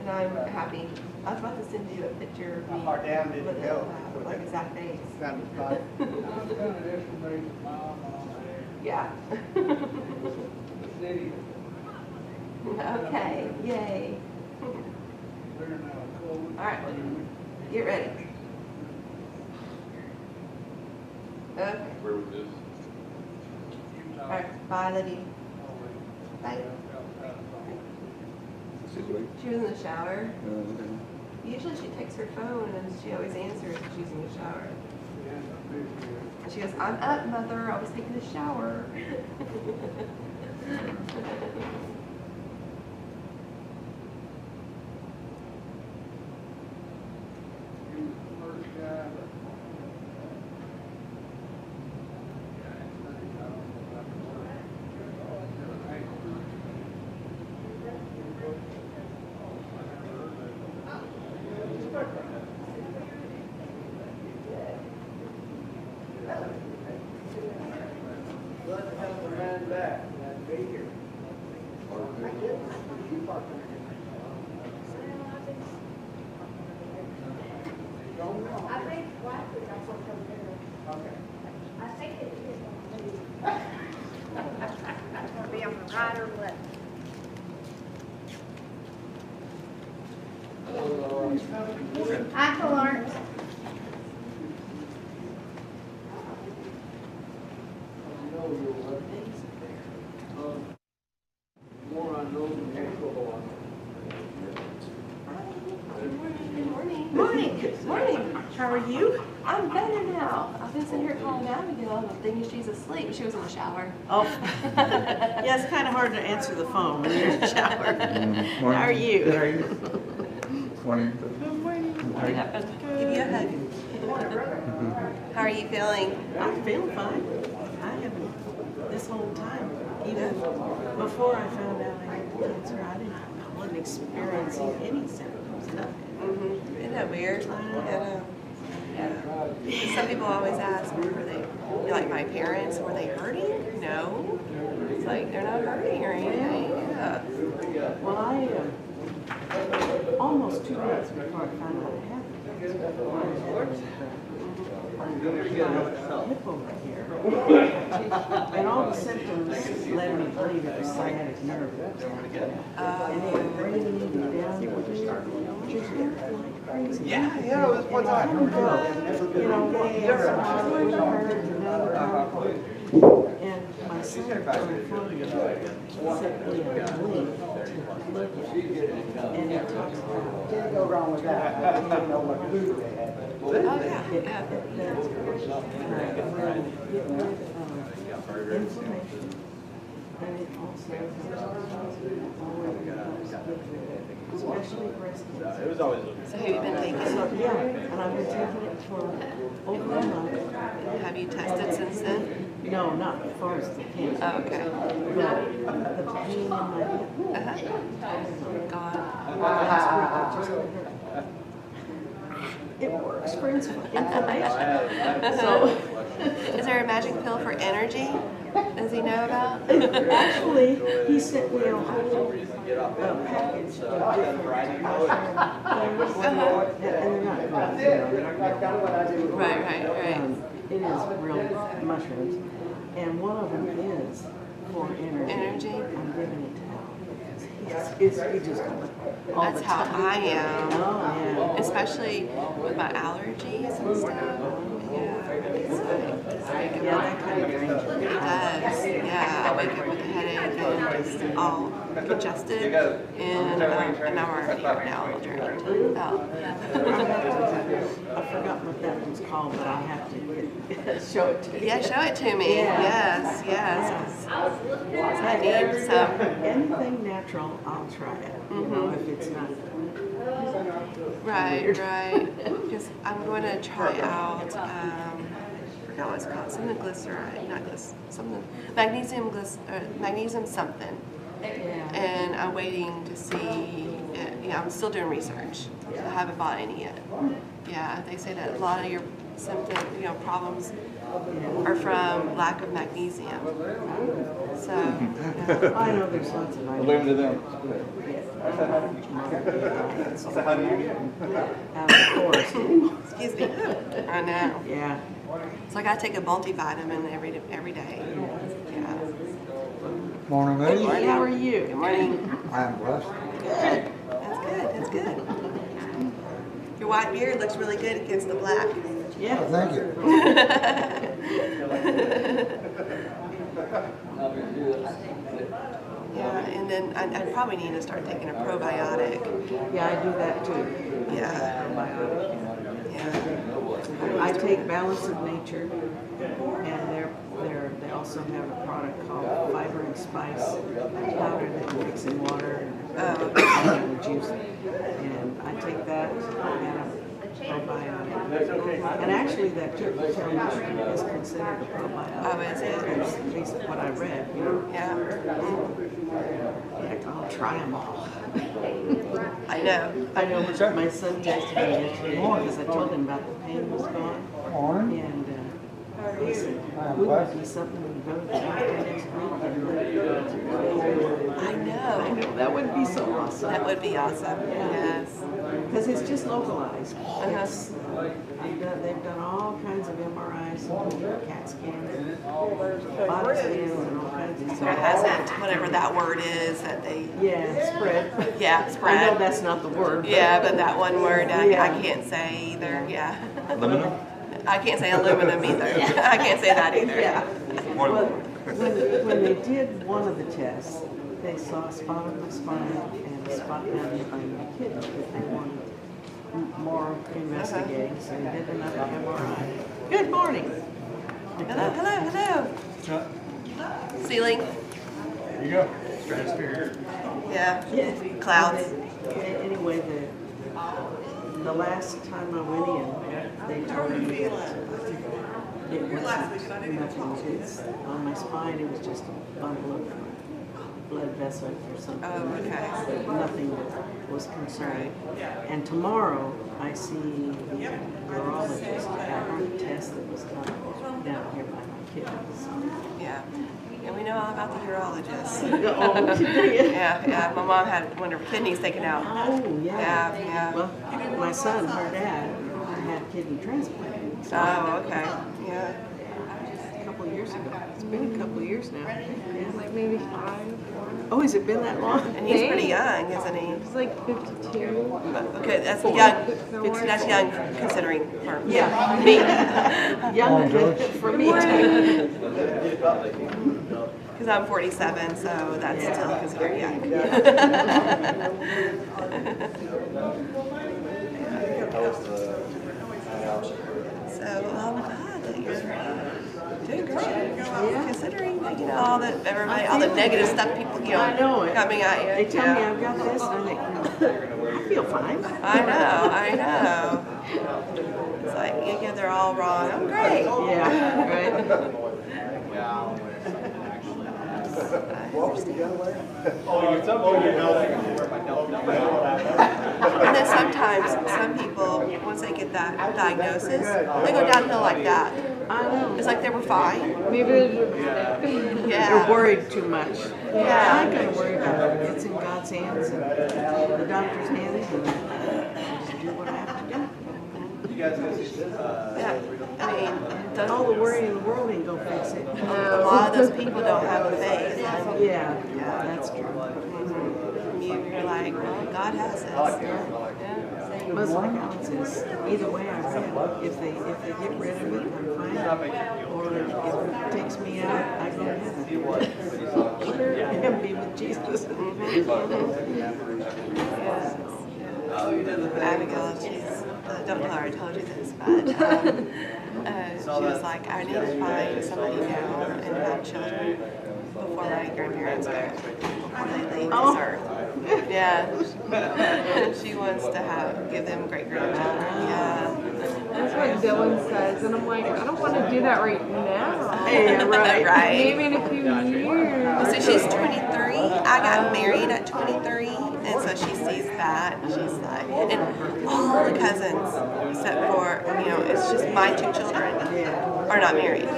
And I'm happy. I was about to send you a picture of me with like a Zach face. Yeah. Okay, yay. All right, get ready. Okay. Where was this? All right, bye, love you. Bye. She was in the shower. Usually she takes her phone and she always answers if she's in the shower. And she goes, I'm up, mother. I was taking a shower. Hi, Lawrence. Morning. How are you? I'm better now. I've been sitting here calling Abigail thinking she's asleep. She was in the shower. Oh, yeah, it's kind of hard to answer the phone when you're in the shower. How are you? Good, how are you? Morning. What happened? Give you a hug. How are you feeling? I'm feeling fine. I haven't, this whole time, even before I found out I had cancer, I wasn't experiencing any symptoms, nothing. Isn't that weird? Yeah. Some people always ask, were they, like my parents, were they hurting? No. It's like they're not hurting or anything. Yeah. Well, I, almost 2 months before I found out I had cancer, hip over here. And all the symptoms led me to believe it was sciatic nerve. And they were bringing me down to crazy. Yeah, it was one time. You know, they had some hurt and and my son on the phone sent me a link to look at, and it talks about. Can't go wrong with that. I didn't know what food they had. Oh, yeah. Inflammation, and it also especially breast cancer. It was always. So who you been taking? So, yeah, and I've been taking it for over a month. Have you tested since then? No, not as far as the cancer. Oh, okay. But the pain in my hip. God. It works for inflammation. So, Is there a magic pill for energy? Does he know about? actually, he sent me a whole package of different mushroom things, and they're not drugs, Right. it is real mushrooms, and one of them is for energy. Energy? I'm giving it to him because he just all That's the how time. I am. Oh, yeah. Especially with my allergies and stuff. Yeah. Yeah, that kind of drains you. It does. Yeah. I wake up with a headache and just all congested. And now I'm already now drained. Oh. I've forgotten what that one's called, but I'll have to show it to you. Yeah, show it to me. Yeah. Yes. 'Cause I need some. Anything natural, I'll try it. You know, if it's not. Right. Because I'm going to try out, I forgot what it's called, something glyceride, not glyceride, something, magnesium something. Yeah. And I'm waiting to see, I'm still doing research. I haven't bought any yet. Yeah, they say that a lot of your symptoms, problems are from lack of magnesium. So, I know there's lots of Leave it to them. Yeah. Out of the forest. Excuse me. I know. Yeah. So I gotta take a multivitamin every day. Yeah. Morning, ladies. Hey, how are you? Good morning. I'm blessed. Good. That's good. That's good. Your white beard looks really good against the black. Yeah. Oh, thank you. Yeah, and then I probably need to start taking a probiotic. Yeah, I do that too. Yeah. Probiotic. Yeah. I take Balance of Nature, and they also have a product called Fiber and Spice powder that you mix in water and juice. And I take that and a probiotic. And actually, that turkey tail mushroom is considered a probiotic. Oh, is it? That's at least what I read. You know. Yeah. Heck, I'll try them all. I know. I know. My son texted me yesterday because I told him about the pain was gone. Morning. And he said, we might do something when we go to the doctor next week. I know. I know, that would be so awesome. That would be awesome. Yes. Because it's just localized. Uh-huh. They've done all kinds of MRIs, and CAT scans, body scans, and all kinds of So it stuff. hasn't, whatever that word is that they, Yeah, spread. yeah, I know spread. that's not the word. But Yeah, but that one word I Yeah. can't say either. Yeah. Aluminum? I can't say aluminum either. I can't say that either. Yeah. Well, when they did one of the tests, they saw a spot on my spine and a spot down here by my kidney that they wanted more investigating, so they did another MRI. Good morning. Hello, hello, hello. Ceiling. There you go. Stratosphere. Yeah. Yeah. Clouds. Anyway, the last time I went in, they told me that it wasn't nothing. It's on my spine. It was just a bundle of blood vessels or something. Oh, okay. But nothing that was concerning. And tomorrow I see the urologist after the test that was done down here by my kidneys. Yeah. And we know all about the urologist. Oh, Yeah. My mom had one of her kidneys taken out. Oh, yeah. Yeah. Well, my son, her dad, had kidney transplant. So Oh, okay. Yeah. a couple of years ago. It's been a couple of years now. Yeah. Like maybe 5. Oh, has it been that long? And he's pretty young, isn't he? It's like 52. Okay, that's young. That's young considering for Yeah. me. Young for me too. Because I'm 47, so that's still considered young. So I'm glad that you're doing great. Considering that, all the everybody, all the negative stuff people, I know it. coming at you. They tell me I've got this, and I think, I feel fine. I know. It's like, yeah, they're all wrong. I'm great. Yeah, right. And then sometimes, some people, once they get that diagnosis, they go downhill like that. I know. It's like they were fine. Maybe they're just Yeah. They're worried too much. Yeah. I'm not going to worry about it. It's in God's hands and the doctor's hands, and just do what I have to do. Yeah. I mean, All the worry in the world ain't going to fix it. a lot of those people don't have a faith. Yeah, that's true. You're like, well, God has this. Yeah. But like Alan says, either way I win. If they get rid of it, I'm fine. Or if it takes me out, I go to heaven. And be with Jesus. Abigail, don't tell her I told you this, but she was like, I need to find somebody now and have children before my grandparents go, before they leave this earth. Yeah. She wants to give them great grandchildren. Yeah. That's what Dylan says, and I'm like, I don't want to do that right now. Yeah, right. Right. Maybe in a few years. So she's 23. I got married at 23, and so she sees that, and she's like, and all the cousins, except for, it's just my 2 children are not married.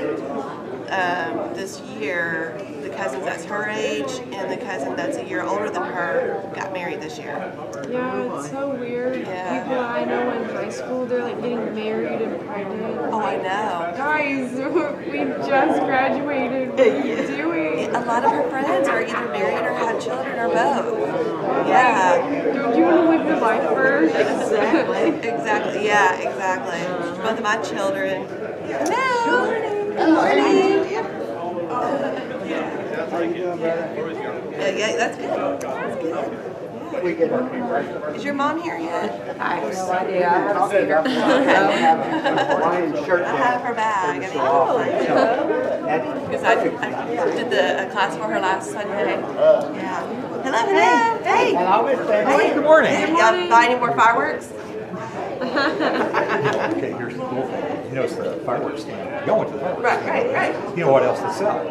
This year, the cousins that's her age, and the cousin that's a year older than her got married this year. Yeah, it's so weird. Yeah. People I know in high school, they're like getting married and pregnant. Oh, I know. Guys, we just graduated. What are you doing? A lot of her friends are either married or have children or both. Yeah. Don't you want to live your life first? Exactly. Exactly. Yeah, exactly. Both of my children. Hello. Good morning. How you doing, brother? Yeah, that's good. That's good. We get up. Is your mom here yet? I have no idea. I haven't seen her. I have a Hawaiian shirt I have her bag. Because I did the class for her last Sunday. Yeah. Hello, hello. Hey. Hello, Miss Peggy. Hey. Good morning. Hey, y'all buy any more fireworks? Okay, here's the cool thing. You know, it's the fireworks thing. Going to the fireworks. Right. You know what else they sell?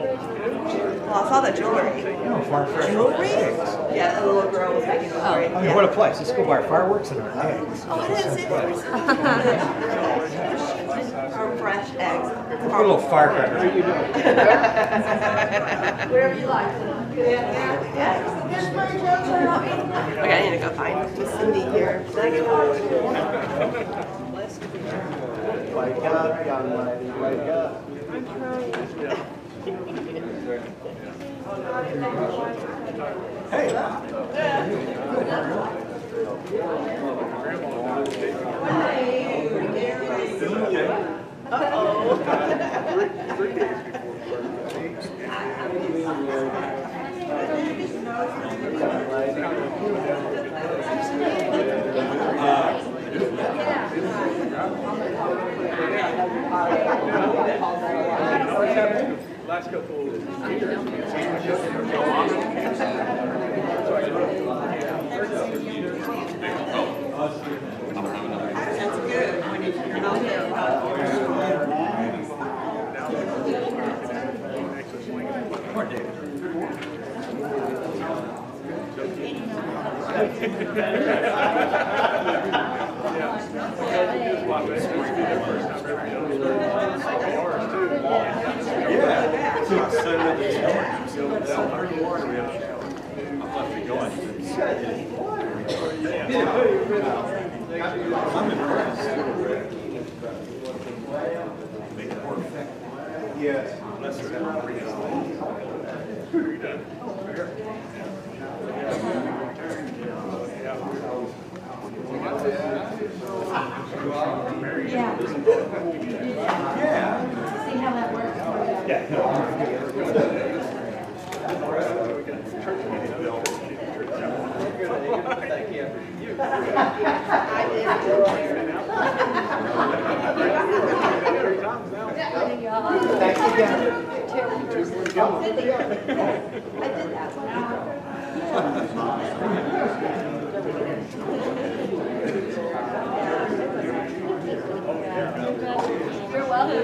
Well, I saw the jewelry. You know, farm fresh Jewelry? eggs. Yeah, the little girl was making jewelry. I mean, what a place. Let's go buy fireworks and our eggs. Oh, I didn't see those. Or fresh eggs. Put a little firecracker. Whatever you like. Yeah. Okay, I need to go find Miss Cindy here. Wake up, young lady, wake up. Hey. Last couple That's good. When you're not here. Yes. See how that works for you. Thanks again. You're welcome.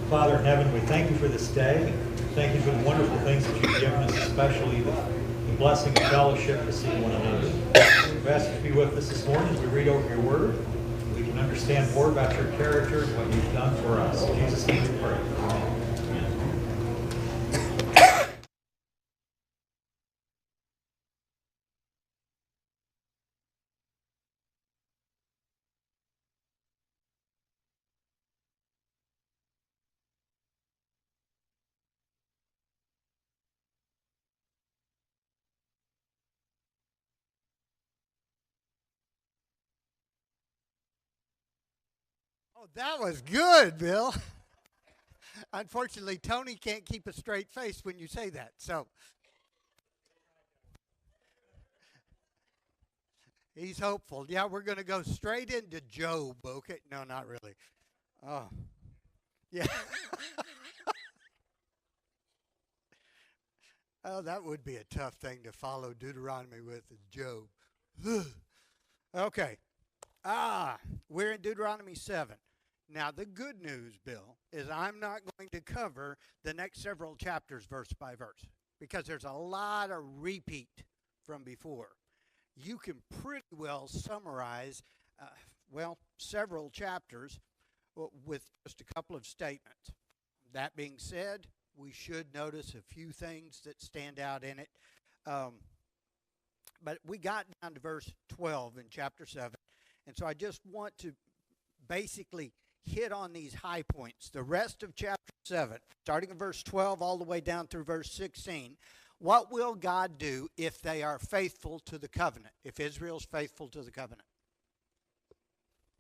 Father in heaven, we thank you for this day. Thank you for the wonderful things that you've given us, especially the blessing of fellowship to see one another. We ask you to be with us this morning as we read over your word. We can understand more about your character and what you've done for us. In Jesus' name we pray. Amen. Oh, that was good, Bill. Unfortunately, Tony can't keep a straight face when you say that. So he's hopeful. Yeah, we're going to go straight into Job. Okay. No, not really. Oh, yeah. Oh, that would be a tough thing to follow Deuteronomy with, is Job. Okay. We're in Deuteronomy 7. Now, the good news, Bill, is I'm not going to cover the next several chapters verse by verse because there's a lot of repeat from before. You can pretty well summarize, several chapters with just a couple of statements. That being said, we should notice a few things that stand out in it. But we got down to verse 12 in chapter 7. And so I just want to basically hit on these high points. The rest of chapter 7, starting in verse 12 all the way down through verse 16. What will God do if they are faithful to the covenant? If Israel's faithful to the covenant?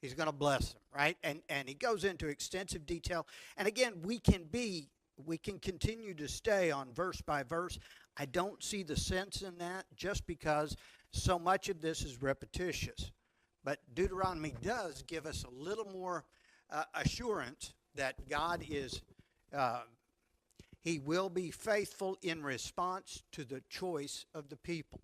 He's going to bless them, right? And he goes into extensive detail. And again, we can continue to stay on verse by verse. I don't see the sense in that just because so much of this is repetitious. But Deuteronomy does give us a little more assurance that God is, he will be faithful in response to the choice of the people.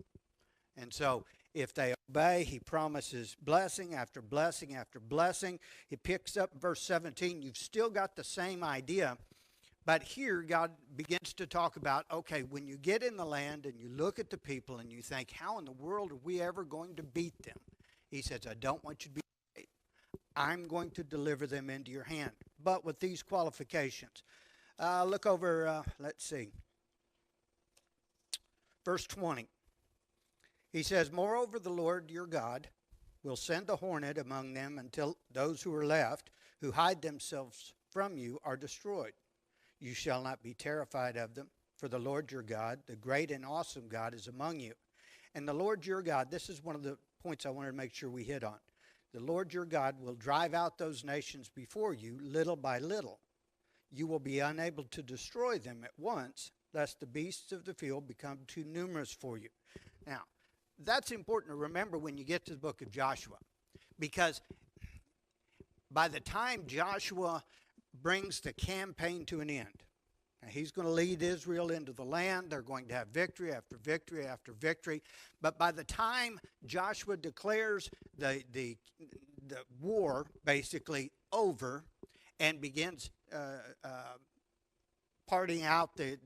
And so if they obey, he promises blessing after blessing after blessing. He picks up verse 17. You've still got the same idea. But here God begins to talk about, okay, when you get in the land and you look at the people and you think, how in the world are we ever going to beat them? He says, I don't want you to be afraid. I'm going to deliver them into your hand, but with these qualifications. Look over, let's see, verse 20. He says, moreover, the Lord your God will send the hornet among them until those who are left, who hide themselves from you, are destroyed. You shall not be terrified of them, for the Lord your God, the great and awesome God, is among you. And the Lord your God, this is one of the points I wanted to make sure we hit on. The Lord your God will drive out those nations before you little by little. You will be unable to destroy them at once, lest the beasts of the field become too numerous for you. Now, that's important to remember when you get to the book of Joshua, because by the time Joshua brings the campaign to an end, now, he's going to lead Israel into the land. They're going to have victory after victory after victory. But by the time Joshua declares the war basically over and begins parting out the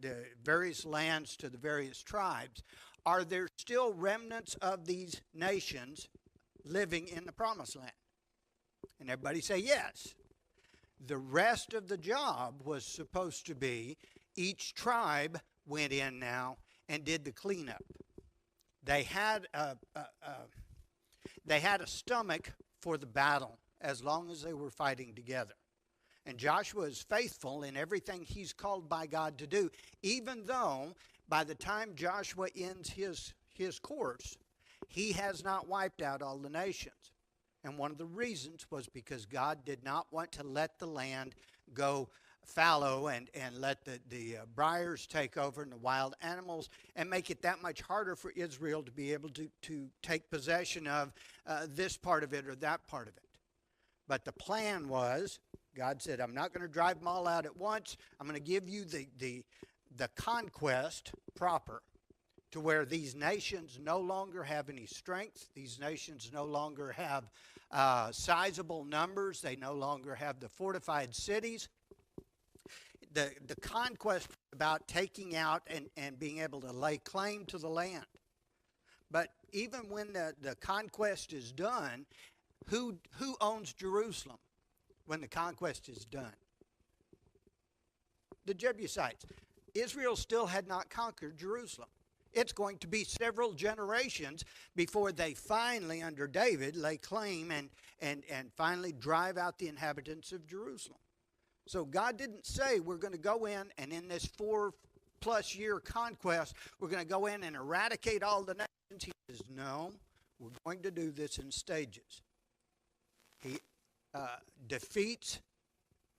various lands to the various tribes, are there still remnants of these nations living in the promised land? And everybody say yes. The rest of the job was supposed to be each tribe went in now and did the cleanup. They had a stomach for the battle as long as they were fighting together. And Joshua is faithful in everything he's called by God to do, even though by the time Joshua ends his course, he has not wiped out all the nations. And one of the reasons was because God did not want to let the land go fallow and let the briars take over and the wild animals and make it that much harder for Israel to be able to take possession of this part of it or that part of it. But the plan was, God said, I'm not going to drive them all out at once. I'm going to give you the conquest proper, to where these nations no longer have any strength. These nations no longer have sizable numbers. They no longer have the fortified cities. The conquest is about taking out and being able to lay claim to the land. But even when the conquest is done, who owns Jerusalem when the conquest is done? The Jebusites. Israel still had not conquered Jerusalem. It's going to be several generations before they finally, under David, lay claim and finally drive out the inhabitants of Jerusalem. So God didn't say we're going to go in and in this 4+ year conquest, we're going to go in and eradicate all the nations. He says, no, we're going to do this in stages. defeats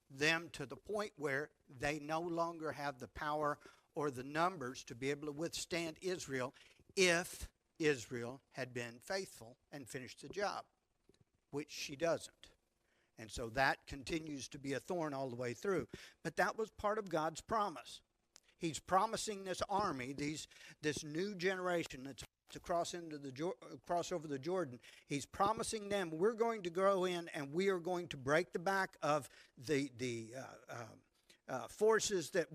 them to the point where they no longer have the power or the numbers to be able to withstand Israel if Israel had been faithful and finished the job, which she doesn't. And so that continues to be a thorn all the way through. But that was part of God's promise. He's promising this army, this new generation that's to cross over the Jordan. He's promising them, we're going to go in and we are going to break the back of the forces that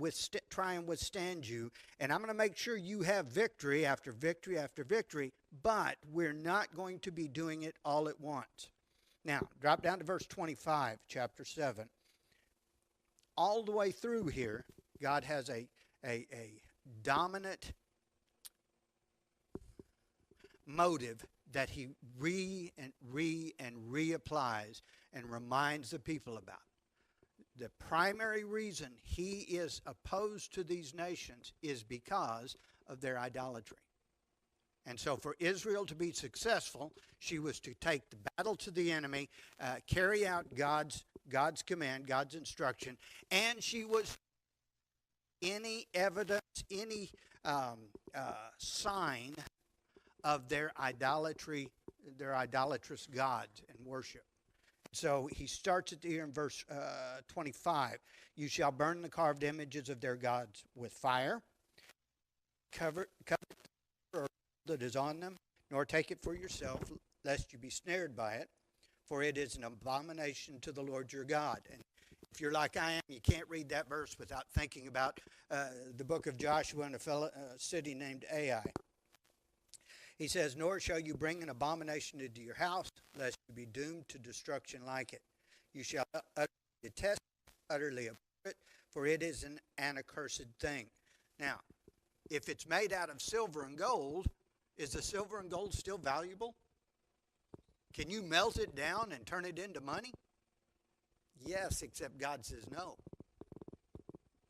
try and withstand you, and I'm going to make sure you have victory after victory after victory, but we're not going to be doing it all at once. Now, drop down to verse 25, chapter 7. All the way through here, God has a dominant motive that he reapplies and reminds the people about. The primary reason he is opposed to these nations is because of their idolatry. And so for Israel to be successful, she was to take the battle to the enemy, carry out God's command, God's instruction, and she was any evidence, any sign of their idolatry, their idolatrous gods and worship. So he starts it here in verse 25. You shall burn the carved images of their gods with fire, cover that is on them, nor take it for yourself, lest you be snared by it, for it is an abomination to the Lord your God. And if you're like I am, you can't read that verse without thinking about the book of Joshua and a city named Ai. He says, nor shall you bring an abomination into your house, lest you be doomed to destruction like it. You shall utterly detest, utterly abhor it, for it is an accursed thing. Now, if it's made out of silver and gold, is the silver and gold still valuable? Can you melt it down and turn it into money? Yes, except God says no.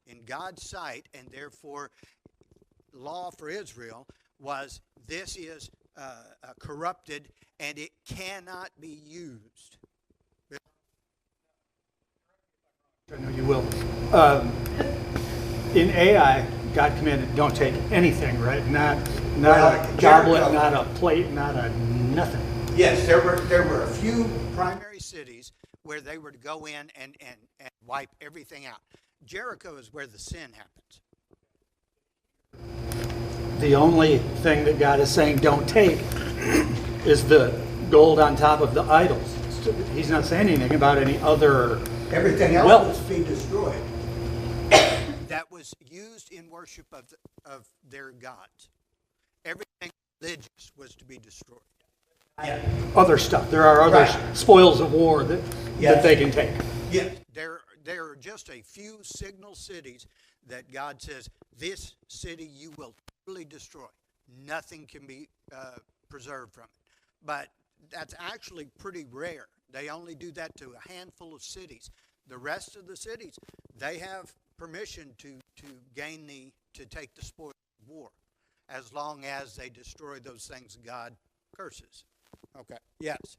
In God's sight, and therefore law for Israel, was this is corrupted and it cannot be used. I know you will. In AI, God commanded, don't take anything, right? Not a goblet, not a plate, not a nothing. Yes, there were a few primary cities where they were to go in and wipe everything out. Jericho is where the sin happens. The only thing that God is saying don't take is the gold on top of the idols. He's not saying anything about any other Everything else wealth. was to be destroyed. That was used in worship of their gods. Everything religious was to be destroyed. Other stuff. There are other spoils of war that they can take. Yes, there are just a few signal cities that God says, this city you will totally destroy. Nothing can be preserved from it. But that's actually pretty rare. They only do that to a handful of cities. The rest of the cities, they have permission to take the spoils of war, as long as they destroy those things God curses. Okay, yes.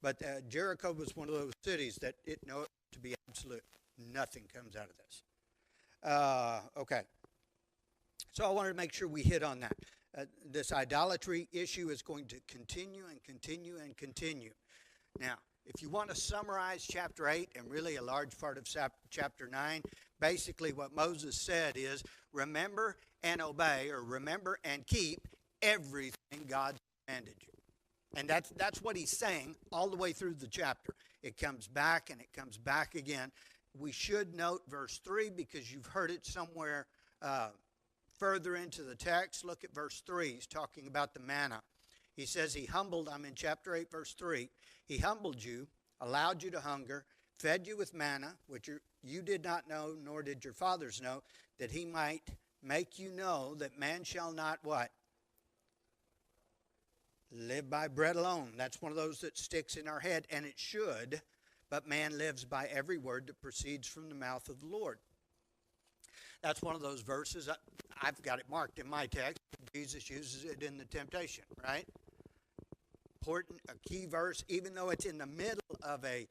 But Jericho was one of those cities that it knows to be absolute. Nothing comes out of this. Okay. So I wanted to make sure we hit on that. This idolatry issue is going to continue and continue and continue. Now, if you want to summarize chapter 8 and really a large part of chapter 9, basically what Moses said is, remember and obey, or remember and keep everything God commanded you. And that's what he's saying all the way through the chapter. It comes back and it comes back again. We should note verse 3 because you've heard it somewhere further into the text. Look at verse 3. He's talking about the manna. He says he humbled, I'm in chapter 8, verse 3. He humbled you, allowed you to hunger, fed you with manna, which you did not know, nor did your fathers know, that he might make you know that man shall not what? Live by bread alone. That's one of those that sticks in our head, and it should, but man lives by every word that proceeds from the mouth of the Lord. That's one of those verses, I've got it marked in my text. Jesus uses it in the temptation, right? Important, a key verse, even though it's in the middle of a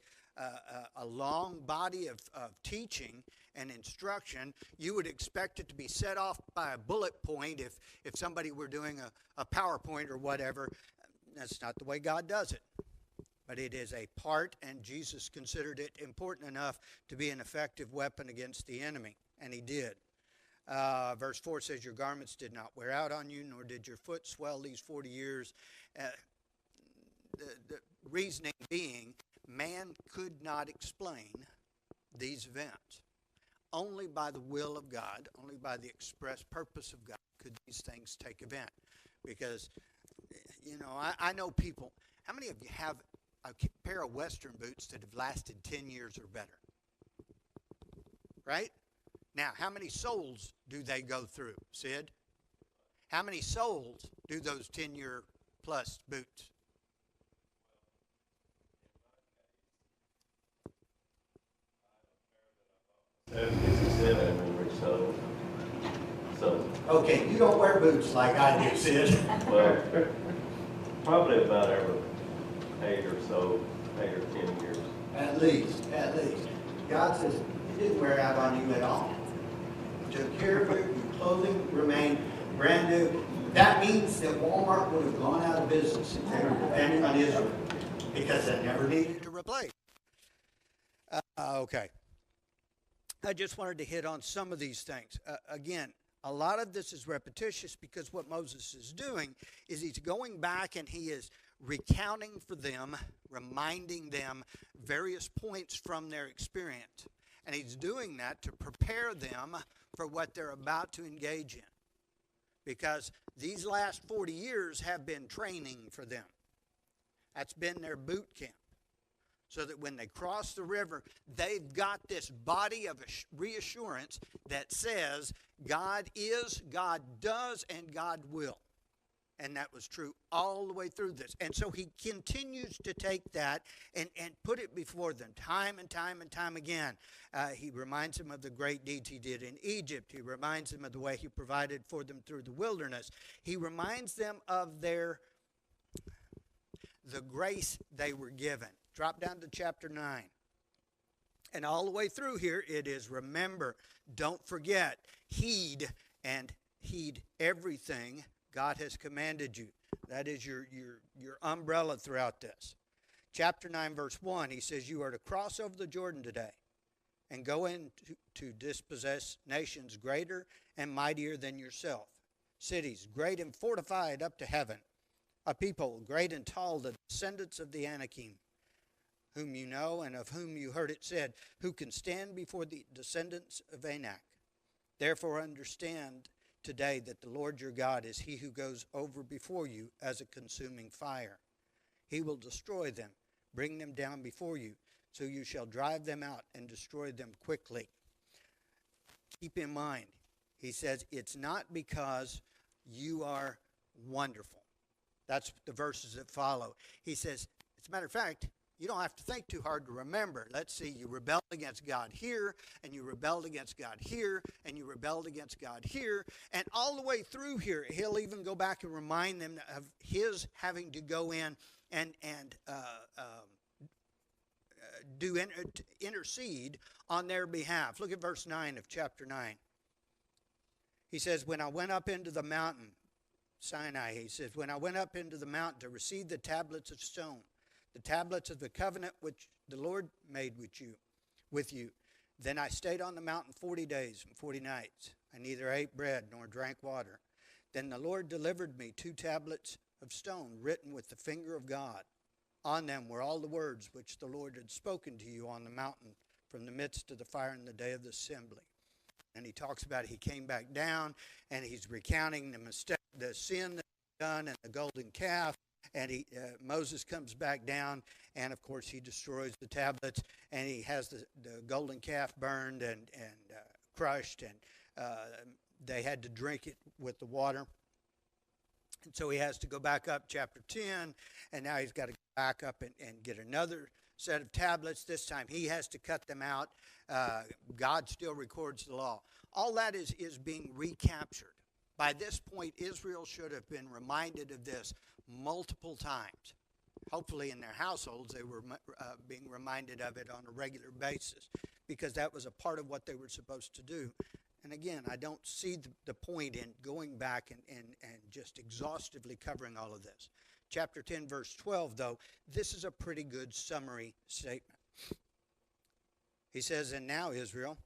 a long body of teaching and instruction, you would expect it to be set off by a bullet point if somebody were doing a PowerPoint or whatever. That's not the way God does it. But it is a part, and Jesus considered it important enough to be an effective weapon against the enemy, and he did. Verse 4 says, your garments did not wear out on you, nor did your foot swell these 40 years. The reasoning being, man could not explain these events. Only by the will of God, only by the express purpose of God could these things take event. Because, I know people, how many of you have a pair of Western boots that have lasted 10 years or better? Right? Now, how many soles do they go through, Sid? How many soles do those 10-year plus boots? Okay, you don't wear boots like I do, Sid. Well, probably about every 8 or 10 years. At least. God says it didn't wear out on you at all. You took care of it, your clothing remained brand new. That means that Walmart would have gone out of business if they were depending on Israel, because they never needed to replace. Okay. I just wanted to hit on some of these things. Again, a lot of this is repetitious because what Moses is doing is he's going back and he is recounting for them, reminding them various points from their experience. And he's doing that to prepare them for what they're about to engage in. Because these last 40 years have been training for them. That's been their boot camp. So that when they cross the river, they've got this body of reassurance that says God is, God does, and God will. And that was true all the way through this. And so he continues to take that and put it before them time and time again. He reminds them of the great deeds he did in Egypt. He reminds them of the way he provided for them through the wilderness. He reminds them of the grace they were given. Drop down to chapter 9. And all the way through here, it is remember, don't forget, heed everything God has commanded you. That is your umbrella throughout this. Chapter 9, verse 1, he says, you are to cross over the Jordan today and go in to dispossess nations greater and mightier than yourself, cities great and fortified up to heaven, a people great and tall, the descendants of the Anakim, whom you know and of whom you heard it said, who can stand before the descendants of Anak. Therefore understand today that the Lord your God is he who goes over before you as a consuming fire. He will destroy them, bring them down before you, so you shall drive them out and destroy them quickly. Keep in mind, he says, it's not because you are wonderful. That's the verses that follow. He says, as a matter of fact, you don't have to think too hard to remember. Let's see, you rebelled against God here, and you rebelled against God here, and you rebelled against God here. And all the way through here, he'll even go back and remind them of his having to go in and intercede on their behalf. Look at verse 9 of chapter 9. He says, when I went up into the mountain, Sinai, he says, when I went up into the mountain to receive the tablets of stone, the tablets of the covenant which the Lord made with you. Then I stayed on the mountain 40 days and 40 nights. I neither ate bread nor drank water. Then the Lord delivered me 2 tablets of stone written with the finger of God. On them were all the words which the Lord had spoken to you on the mountain from the midst of the fire in the day of the assembly. And he talks about he came back down and he's recounting the sin that he done and the golden calf. And Moses comes back down, and of course he destroys the tablets, and he has the golden calf burned and crushed, and they had to drink it with the water. And so he has to go back up chapter 10, and now he's got to go back up and get another set of tablets. This time he has to cut them out. God still records the law. All that is being recaptured. By this point, Israel should have been reminded of this multiple times. hopefully in their households, they were being reminded of it on a regular basis because that was a part of what they were supposed to do. And again, I don't see the point in going back and just exhaustively covering all of this. Chapter 10, verse 12, though, this is a pretty good summary statement. He says, "And now, Israel,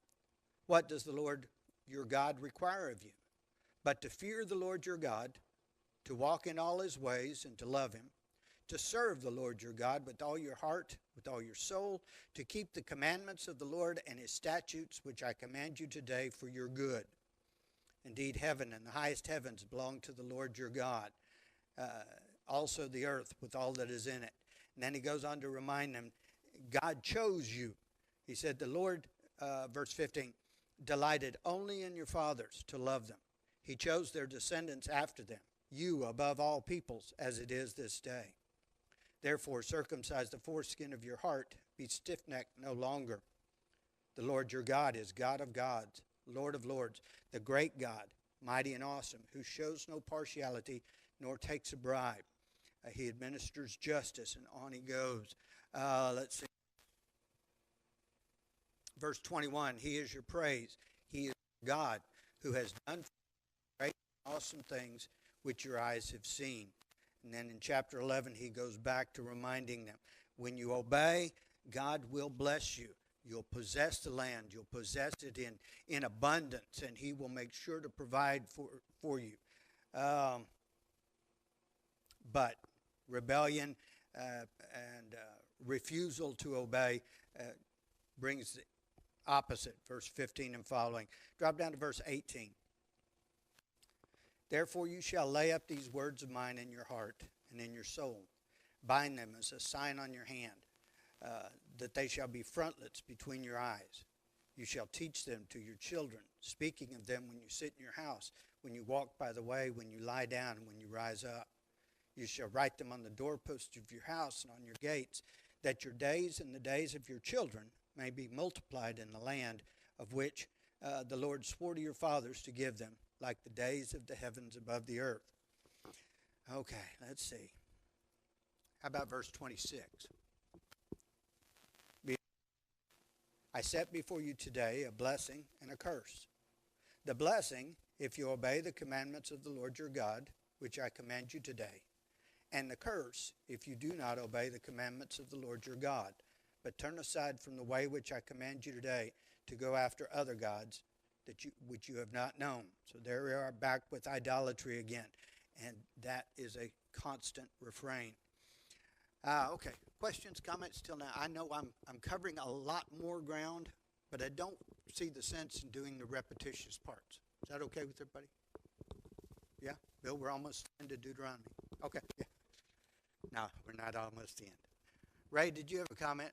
what does the Lord your God require of you? But to fear the Lord your God, to walk in all his ways and to love him, to serve the Lord your God with all your heart, with all your soul, to keep the commandments of the Lord and his statutes, which I command you today for your good. Indeed, heaven and the highest heavens belong to the Lord your God, also the earth with all that is in it." And then he goes on to remind them, God chose you. He said, the Lord, verse 15, delighted only in your fathers to love them. He chose their descendants after them, you above all peoples, as it is this day. Therefore, circumcise the foreskin of your heart, be stiff-necked no longer. The Lord your God is God of gods, Lord of lords, the great God, mighty and awesome, who shows no partiality nor takes a bribe. He administers justice, and on he goes. Let's see. Verse 21, he is your praise. He is God who has done great and awesome things which your eyes have seen. And then in chapter 11, he goes back to reminding them, when you obey, God will bless you. You'll possess the land. You'll possess it in abundance, and he will make sure to provide for you. But rebellion and refusal to obey brings the opposite, verse 15 and following. Drop down to verse 18. Therefore you shall lay up these words of mine in your heart and in your soul. Bind them as a sign on your hand, that they shall be frontlets between your eyes. You shall teach them to your children, speaking of them when you sit in your house, when you walk by the way, when you lie down, and when you rise up. You shall write them on the doorposts of your house and on your gates, that your days and the days of your children may be multiplied in the land of which the Lord swore to your fathers to give them, like the days of the heavens above the earth. Okay, let's see. How about verse 26? I set before you today a blessing and a curse. The blessing, if you obey the commandments of the Lord your God, which I command you today. And the curse, if you do not obey the commandments of the Lord your God, but turn aside from the way which I command you today to go after other gods which you have not known. So there we are back with idolatry again. And that is a constant refrain. Okay, questions, comments till now? I know I'm covering a lot more ground, but I don't see the sense in doing the repetitious parts. Is that okay with everybody? Yeah? Bill, we're almost into Deuteronomy. Okay, yeah. No, we're not almost the end. Ray, did you have a comment?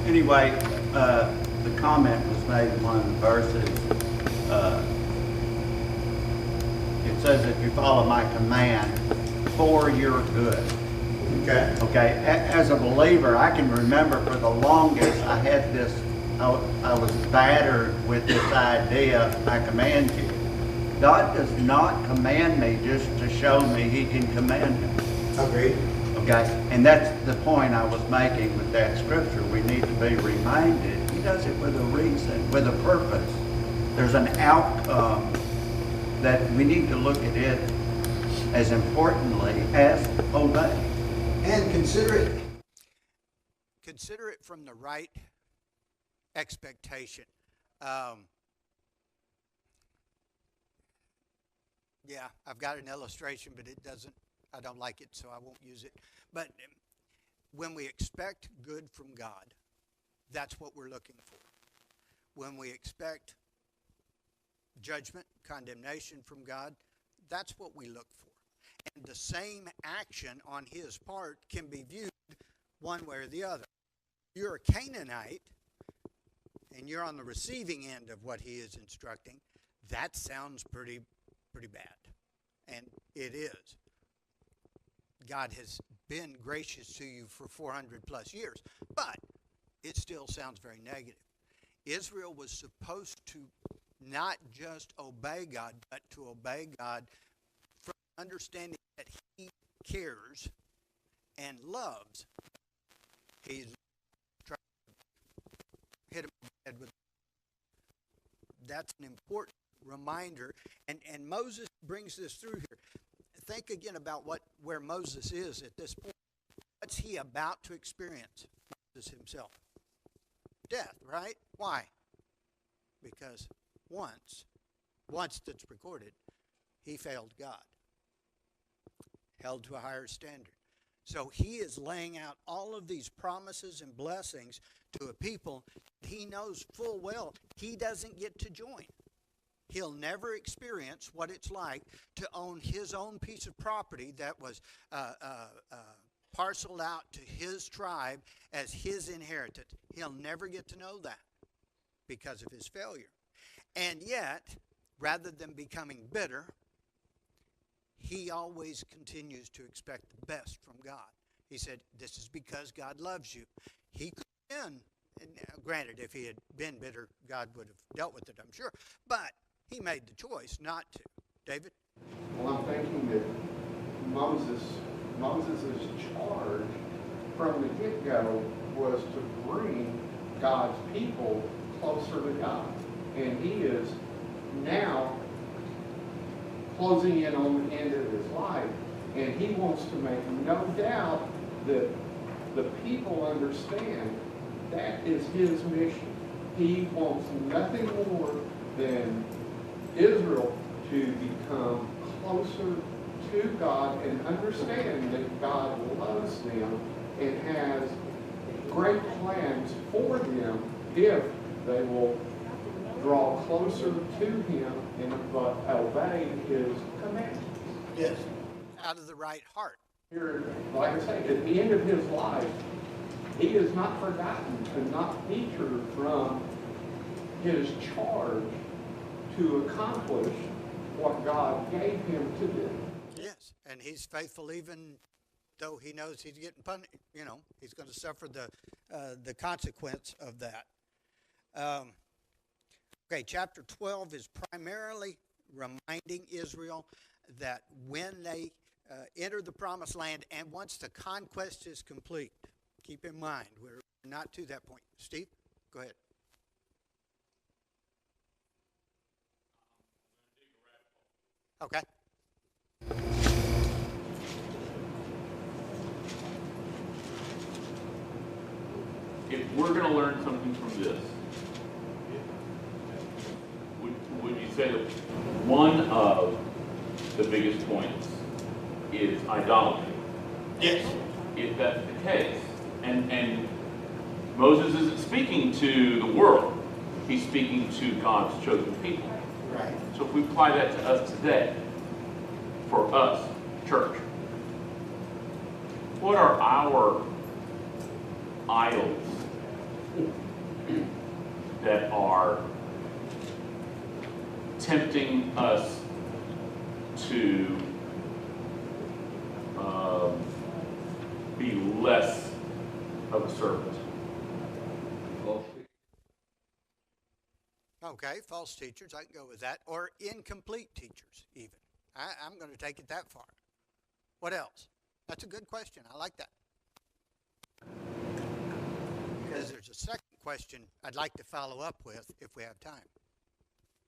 Anyway, the comment was made in one of the verses. It says, if you follow my command, for your good. Okay. Okay, as a believer, I can remember for the longest I had this, I was battered with this idea, I command you. God does not command me just to show me he can command me. Agreed. Okay, and that's the point I was making with that scripture. We need to be reminded he does it with a reason, with a purpose. There's an outcome that we need to look at it as importantly as obey. And consider it from the right expectation. Yeah, I've got an illustration, but I don't like it, so I won't use it. But when we expect good from God, that's what we're looking for. When we expect judgment, condemnation from God, that's what we look for. And the same action on his part can be viewed one way or the other. You're a Canaanite, and you're on the receiving end of what he is instructing. That sounds pretty bad. And it is. God has been gracious to you for 400 plus years, but it still sounds very negative. Israel was supposed to not just obey God, but to obey God from understanding that he cares and loves. He's trying to hit him in the head with. That's an important reminder. And Moses brings this through here. Think again about where Moses is at this point. What's he about to experience? Moses himself. Death, right? Why? Because once that's recorded, he failed God. Held to a higher standard. So he is laying out all of these promises and blessings to a people he knows full well he doesn't get to join. He'll never experience what it's like to own his own piece of property that was parceled out to his tribe as his inheritance. He'll never get to know that because of his failure. And yet, rather than becoming bitter, he always continues to expect the best from God. He said, this is because God loves you. He could have been, and granted, if he had been bitter, God would have dealt with it, I'm sure. But he made the choice not to. David? Well, I'm thinking that Moses' charge from the get-go was to bring God's people closer to God. And he is now closing in on the end of his life, and he wants to make no doubt that the people understand that is his mission. He wants nothing more than Israel to become closer to God and understand that God loves them and has great plans for them if they will draw closer to him and obey his commands. Yes. Out of the right heart. Here, like I say, at the end of his life, he is not forgotten and not deterred from his charge to accomplish what God gave him to do. Yes, and he's faithful even though he knows he's getting punished. You know, he's going to suffer the consequence of that. Okay, chapter 12 is primarily reminding Israel that when they enter the promised land and once the conquest is complete, keep in mind, we're not to that point. Steve, go ahead. Okay. If we're going to learn something from this, would you say that one of the biggest points is idolatry? Yes. If that's the case, and Moses isn't speaking to the world, he's speaking to God's chosen people. Right. So if we apply that to us today, for us, church, what are our idols that are tempting us to be less of a servant? Okay, false teachers, I can go with that. Or incomplete teachers, even. I'm going to take it that far. What else? That's a good question. I like that. Because there's a second question I'd like to follow up with if we have time.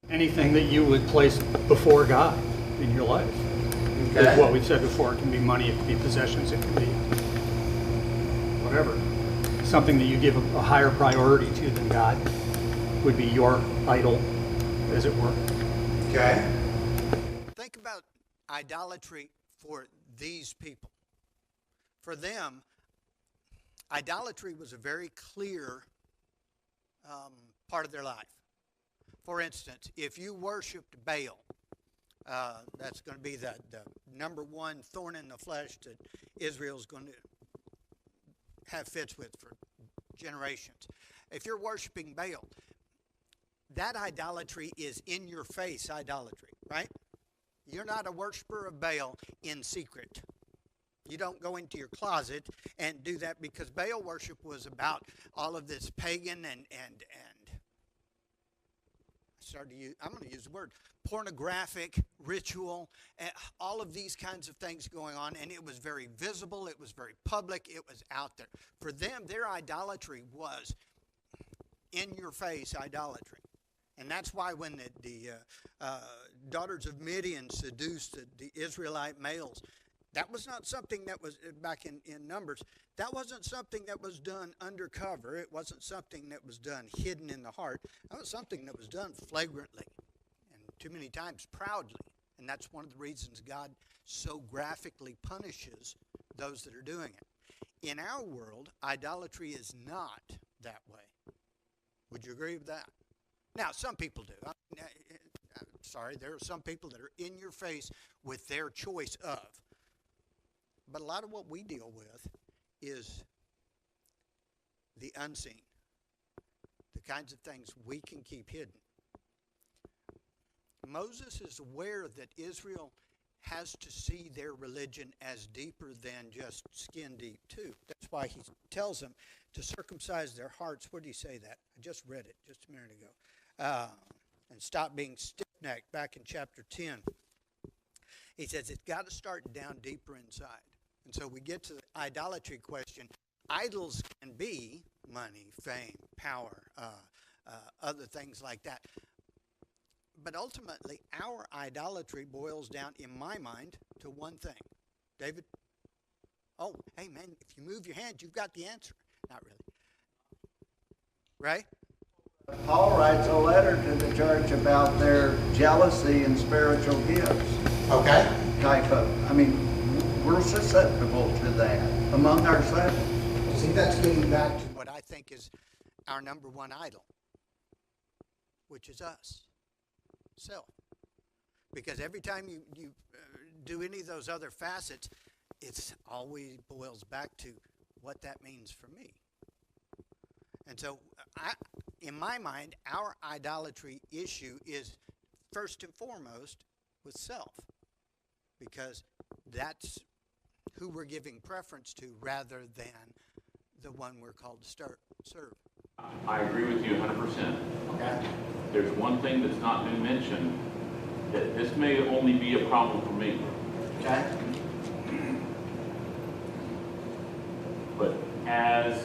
Anything that you would place before God in your life. Is what we've said before. It can be money, it can be possessions, it can be whatever. Something that you give a higher priority to than God would be your idol, as it were. Okay. Think about idolatry for these people. For them, idolatry was a very clear part of their life. For instance, if you worshiped Baal, that's going to be the number one thorn in the flesh that Israel's going to have fits with for generations. If you're worshiping Baal, that idolatry is in your face idolatry, right? You're not a worshiper of Baal in secret. You don't go into your closet and do that, because Baal worship was about all of this pagan and I'm going to use the word, pornographic ritual, all of these kinds of things going on, and it was very visible, it was very public, it was out there. For them, their idolatry was in-your-face idolatry. And that's why when the daughters of Midian seduced the Israelite males, that was not something that was, back in Numbers, that wasn't something that was done undercover. It wasn't something that was done hidden in the heart. That was something that was done flagrantly and too many times proudly. And that's one of the reasons God so graphically punishes those that are doing it. In our world, idolatry is not that way. Would you agree with that? Now, some people do. I'm sorry, there are some people that are in your face with their choice of. But a lot of what we deal with is the unseen, the kinds of things we can keep hidden. Moses is aware that Israel has to see their religion as deeper than just skin deep too. That's why he tells them to circumcise their hearts. Where did he say that? I just read it just a minute ago. And stop being stiff-necked, back in chapter 10. He says it's got to start down deeper inside. And so we get to the idolatry question. Idols can be money, fame, power, other things like that. But ultimately, our idolatry boils down, in my mind, to one thing. David? Oh, hey man, if you move your hands, you've got the answer. Not really. Right? Paul writes a letter to the church about their jealousy and spiritual gifts. Okay. Type of, we're susceptible to that among ourselves. See, that's getting back to what I think is our number one idol, which is us, self. Because every time you do any of those other facets, it always boils back to what that means for me. And so, in my mind, our idolatry issue is first and foremost with self, because that's who we're giving preference to rather than the one we're called to serve. I agree with you 100%. Okay. There's one thing that's not been mentioned, that this may only be a problem for me. Okay. But as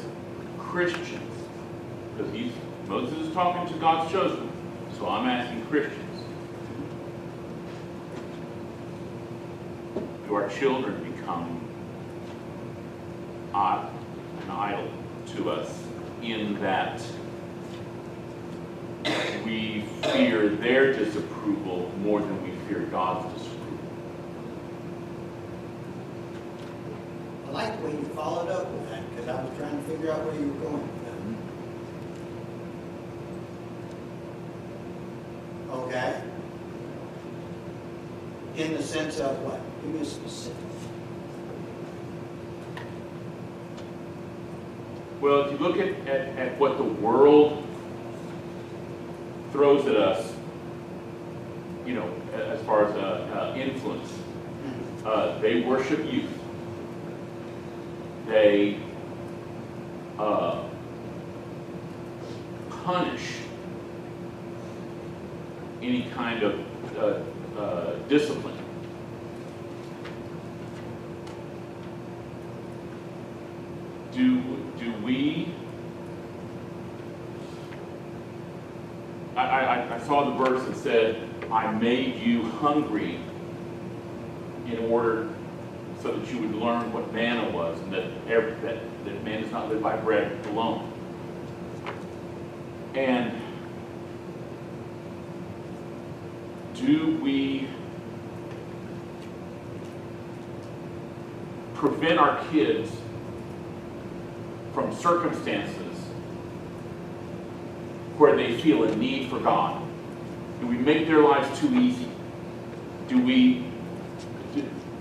Christians, because Moses is talking to God's chosen, so I'm asking Christians, do our children become an idol to us in that we fear their disapproval more than we fear God's disapproval? I like the way you followed up with that, because I was trying to figure out where you were going with that. Okay. In the sense of what? Give me a specific. Well, if you look at what the world throws at us, as far as influence, they worship youth. They punish any kind of discipline. Do we? I saw the verse that said, "I made you hungry in order so that you would learn what manna was, and that man does not live by bread alone." And do we prevent our kids from circumstances where they feel a need for God? Do we make their lives too easy? Do we,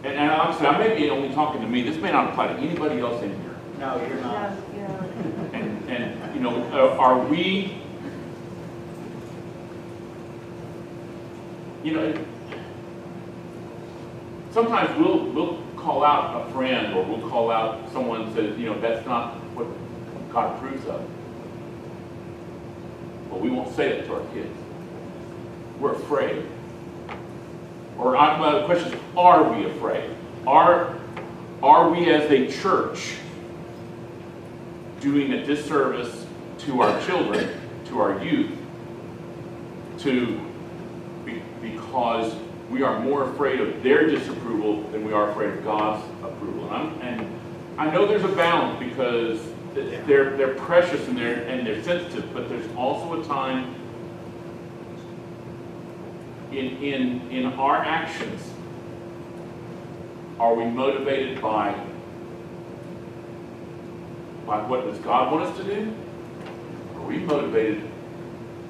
and obviously I may be only talking to me, this may not apply to anybody else in here. No, you're not. And are we, sometimes we'll call out a friend, or we'll call out someone and says, that's not what God approves of. But we won't say it to our kids. we're afraid. Or the question is, are we afraid? Are we as a church doing a disservice to our children, to our youth, because we are more afraid of their disapproval than we are afraid of God's approval? And I know there's a balance, because they're precious and they're sensitive, but there's also a time in our actions. Are we motivated by what does God want us to do? Are we motivated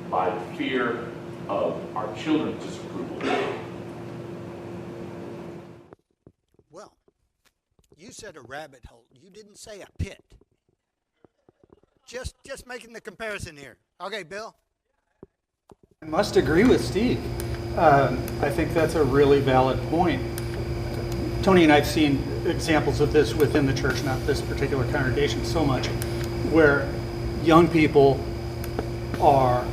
by the fear of our children's disapproval? Well, you said a rabbit hole. You didn't say a pit. Just making the comparison here. Okay, Bill? I must agree with Steve. I think that's a really valid point. Tony and I have seen examples of this within the church, not this particular congregation so much, where young people are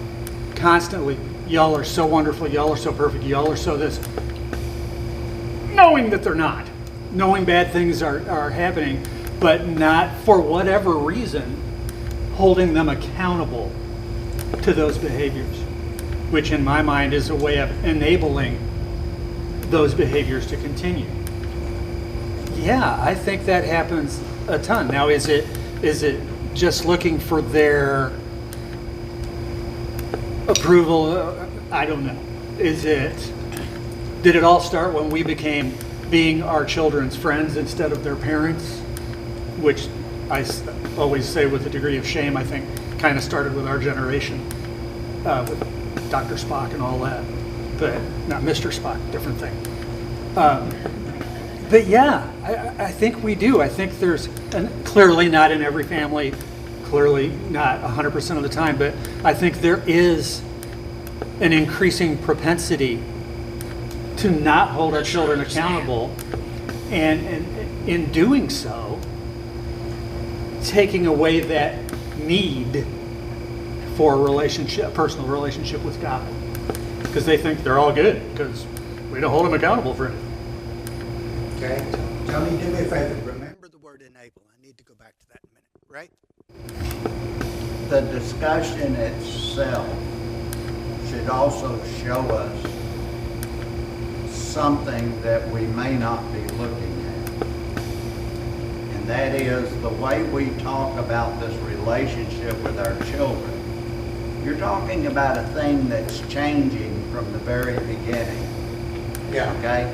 constantly, y'all are so wonderful, y'all are so perfect, y'all are so this, knowing that they're not, knowing bad things are happening, but not, for whatever reason, holding them accountable to those behaviors, which in my mind is a way of enabling those behaviors to continue. Yeah, I think that happens a ton. Now, is it just looking for their approval? I don't know. Did it all start when we became being our children's friends instead of their parents? Which I always say with a degree of shame, I think kind of started with our generation, with Dr. Spock and all that. But not Mr. Spock, different thing. But yeah, I think we do. I think there's, and clearly not in every family, clearly not 100% of the time, but I think there is an increasing propensity to not hold our children accountable, and in doing so, taking away that need for a relationship, a personal relationship with God, because they think they're all good because we don't hold them accountable for anything. Okay. Tony, do me a favor. Remember the word enable. I need to go back to that in a minute, right? The discussion itself should also show us something that we may not be looking at. And that is the way we talk about this relationship with our children. You're talking about a thing that's changing from the very beginning. Yeah. Okay?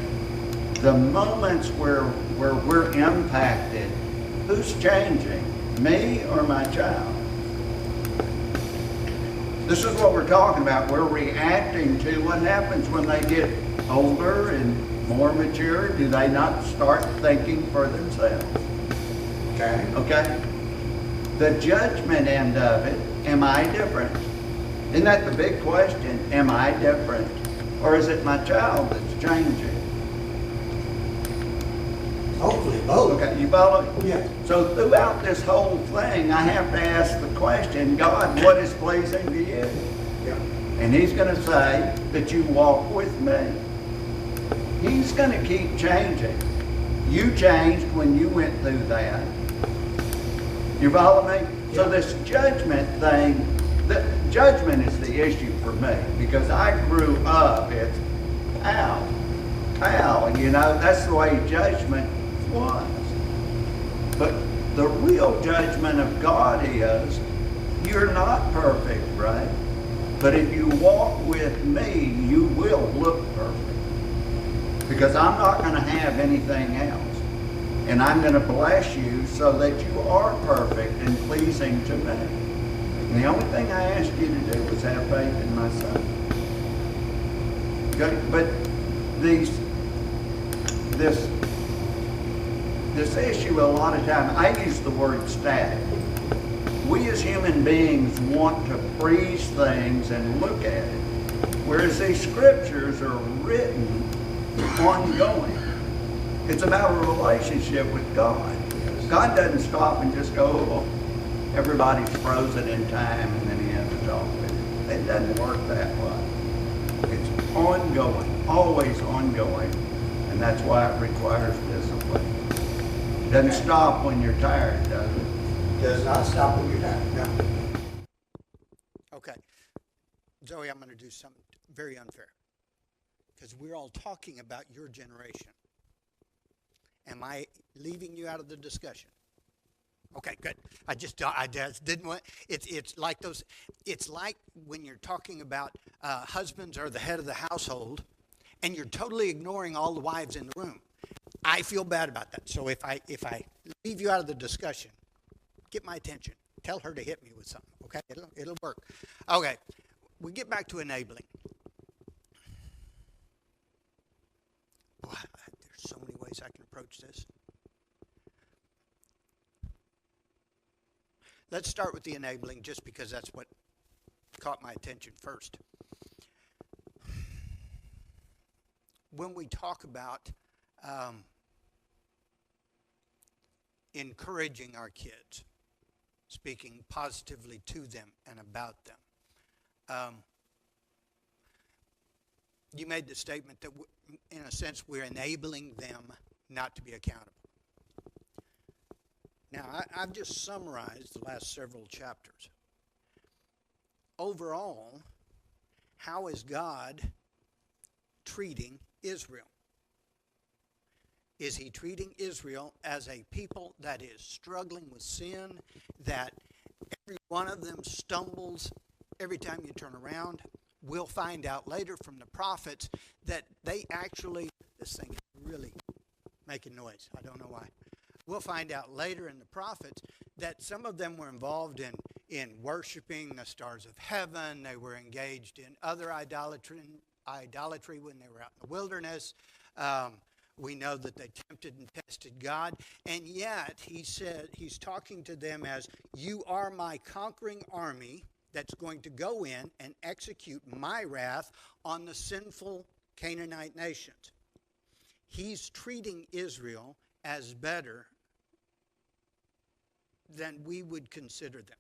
The moments where we're impacted, who's changing? Me or my child? This is what we're talking about. We're reacting to what happens when they get older and more mature. Do they not start thinking for themselves? Okay. Okay? The judgment end of it, am I different? Isn't that the big question? Am I different? Or is it my child that's changing? Hopefully both. Okay, you follow? Yeah. So throughout this whole thing, I have to ask the question, God, what is pleasing to you? Yeah. And he's going to say that you walk with me. He's going to keep changing. You changed when you went through that. You follow me? Yeah. So this judgment thing, judgment is the issue for me, because I grew up, it's ow, you know, that's the way judgment was. But the real judgment of God is, you're not perfect, right? But if you walk with me, you will look perfect. Because I'm not going to have anything else. And I'm going to bless you so that you are perfect and pleasing to me. And the only thing I asked you to do was have faith in my son. Okay? But this issue, a lot of time, I use the word static. We as human beings want to freeze things and look at it, whereas these scriptures are written ongoing. It's about a relationship with God. God doesn't stop and just go, oh, everybody's frozen in time and then he has to talk with you. It doesn't work that way. It's ongoing, always ongoing, and that's why it requires discipline. It doesn't stop when you're tired, does it? Does not stop when you're done, no. Okay. Zoe, I'm going to do something very unfair. Because we're all talking about your generation. Am I leaving you out of the discussion? Okay, good. I just didn't want, it's like those, it's like when you're talking about husbands are the head of the household, and you're totally ignoring all the wives in the room. I feel bad about that. So if I leave you out of the discussion, get my attention. Tell her to hit me with something, okay? It'll work. Okay, we get back to enabling. Boy, there's so many ways I can approach this. Let's start with the enabling, just because that's what caught my attention first. When we talk about encouraging our kids, speaking positively to them and about them, you made the statement that, in a sense, we're enabling them not to be accountable. Now, I've just summarized the last several chapters. Overall, how is God treating Israel? Is he treating Israel as a people that is struggling with sin, that every one of them stumbles every time you turn around? We'll find out later from the prophets that they actually, this thing is really making noise. I don't know why. We'll find out later in the prophets that some of them were involved in worshiping the stars of heaven. They were engaged in other idolatry when they were out in the wilderness. We know that they tempted and tested God. And yet, he said, he's talking to them as, you are my conquering army that's going to go in and execute my wrath on the sinful Canaanite nations. He's treating Israel as better than we would consider them.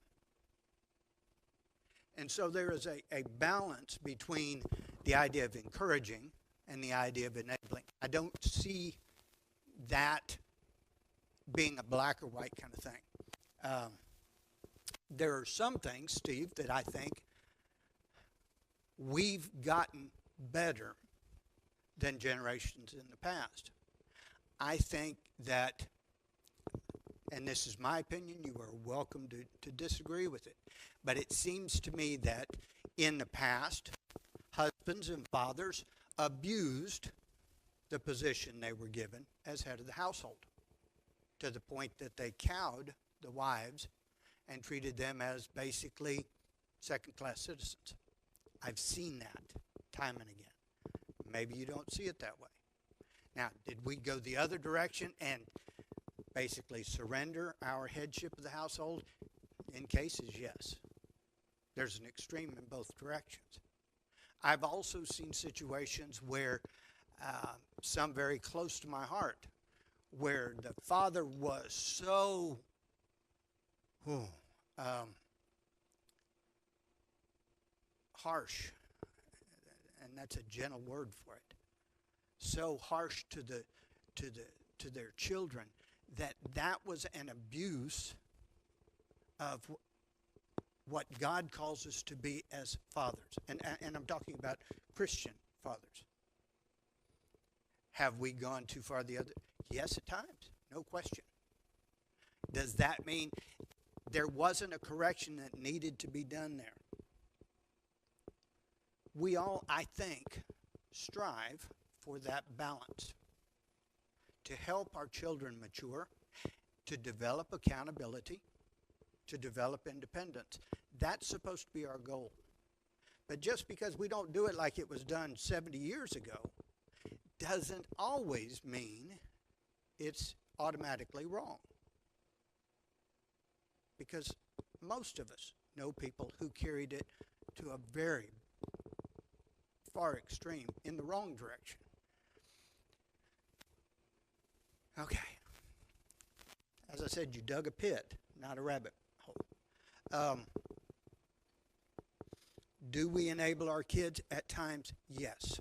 And so there is a balance between the idea of encouraging and the idea of enabling. I don't see that being a black or white kind of thing. There are some things, Steve, that I think we've gotten better than generations in the past. I think that, and this is my opinion, you are welcome to disagree with it, but it seems to me that in the past, husbands and fathers abused the position they were given as head of the household, to the point that they cowed the wives and treated them as basically second-class citizens. I've seen that time and again. Maybe you don't see it that way. Now, did we go the other direction and basically surrender our headship of the household? In cases, yes. There's an extreme in both directions. I've also seen situations where, some very close to my heart, where the father was so harsh, and that's a gentle word for it, so harsh to their children, that was an abuse of what God calls us to be as fathers. And I'm talking about Christian fathers. Have we gone too far the other? Yes, at times, no question. Does that mean there wasn't a correction that needed to be done there? We all, I think, strive for that balance, to help our children mature, to develop accountability, to develop independence. That's supposed to be our goal. But just because we don't do it like it was done 70 years ago doesn't always mean it's automatically wrong. Because most of us know people who carried it to a very far extreme in the wrong direction. Okay. As I said, you dug a pit, not a rabbit hole. Do we enable our kids at times? Yes.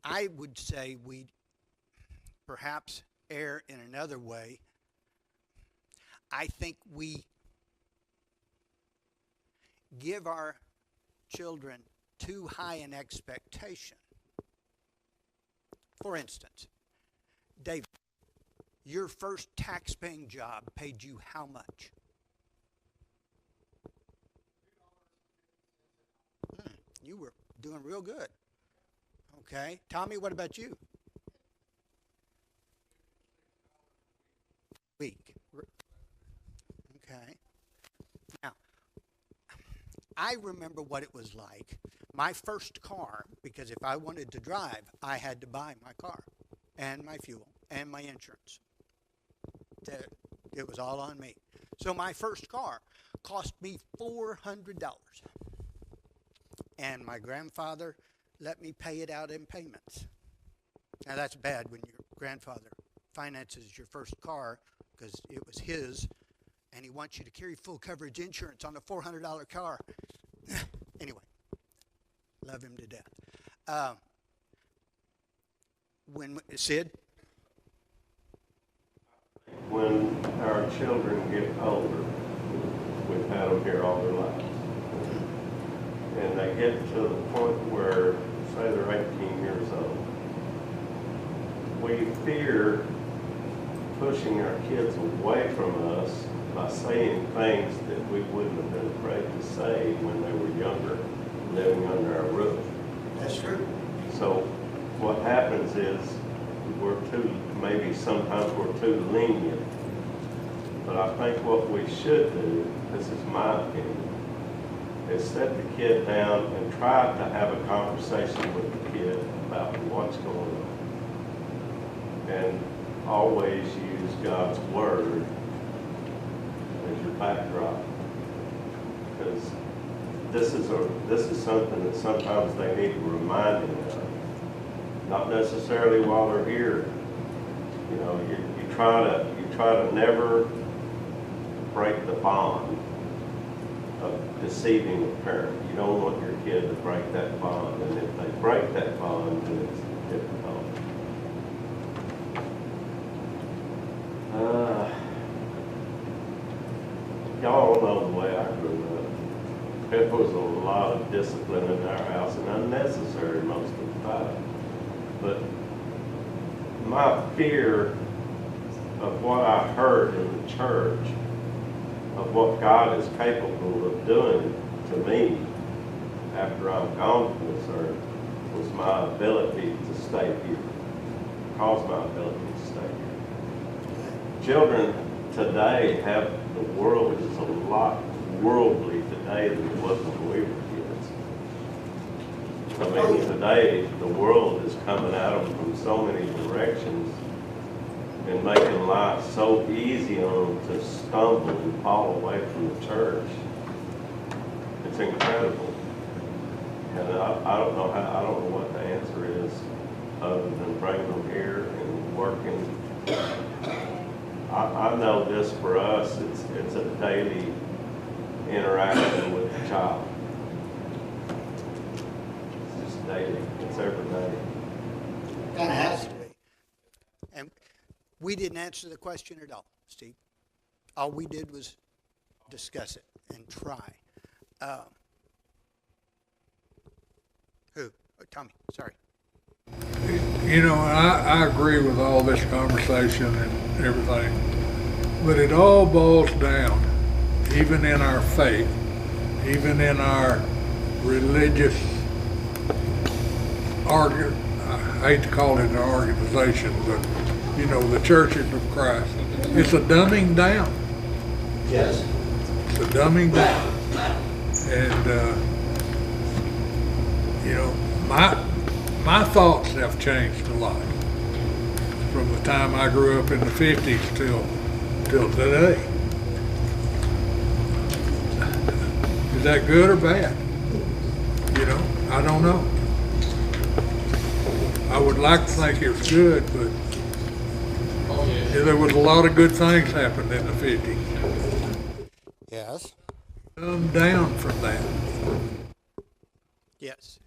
I would say we perhaps err in another way. I think we give our children too high an expectation. For instance, David, your first tax-paying job paid you how much? You were doing real good. Okay. Tommy, what about you? Week. Okay. Now, I remember what it was like. My first car, because if I wanted to drive, I had to buy my car and my fuel and my insurance. It was all on me. So my first car cost me $400. And my grandfather let me pay it out in payments. Now that's bad when your grandfather finances your first car because it was his and he wants you to carry full coverage insurance on a $400 car. Anyway, love him to death. Sid? When our children get older, we've had them here all their lives, and they get to the point where, say they're 18 years old, we fear pushing our kids away from us by saying things that we wouldn't have been afraid to say when they were younger, living under our roof. That's true. So what happens is maybe sometimes we're too lenient. But I think what we should do, this is my opinion, is set the kid down and try to have a conversation with the kid about what's going on. And always use God's Word as your backdrop. Because this is something that sometimes they need reminding of. Not necessarily while they're here. You know, you try to never break the bond of deceiving a parent. You don't want your kid to break that bond, and if they break that bond, then it's difficult. Y'all know the way I grew up. There was a lot of discipline in our house, and unnecessary most of the time. But my fear of what I heard in the church, of what God is capable of doing to me after I'm gone from this earth, was my ability to stay here. Cause my ability to stay here. Children today have, the world is a lot worldly today than it was when we were kids. I mean, today the world is coming at them from so many directions and making life so easy on them to stumble and fall away from the church. It's incredible. And I don't know what the answer is other than bringing them here and working. I know this for us, it's a daily interaction with the child. It's just daily. It's every day. Kind of has to be. And we didn't answer the question at all, Steve. All we did was discuss it and try. Who? Oh, Tommy, sorry. You know, I agree with all this conversation and everything, but it all boils down, even in our faith, even in our religious I hate to call it an organization, but you know, the churches of Christ. It's a dumbing down. Yes. It's a dumbing down. And you know, my thoughts have changed a lot from the time I grew up in the 50s till today. Is that good or bad? You know, I don't know. I would like to think it was good, but there was a lot of good things happened in the 50s. Yes. Come down from that. Yes.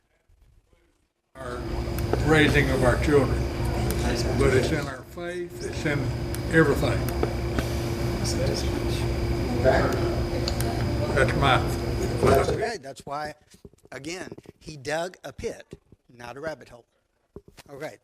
our raising of our children. But it's in our faith, it's in everything. That's my. That's okay. That's why, again, he dug a pit, not a rabbit hole. Okay,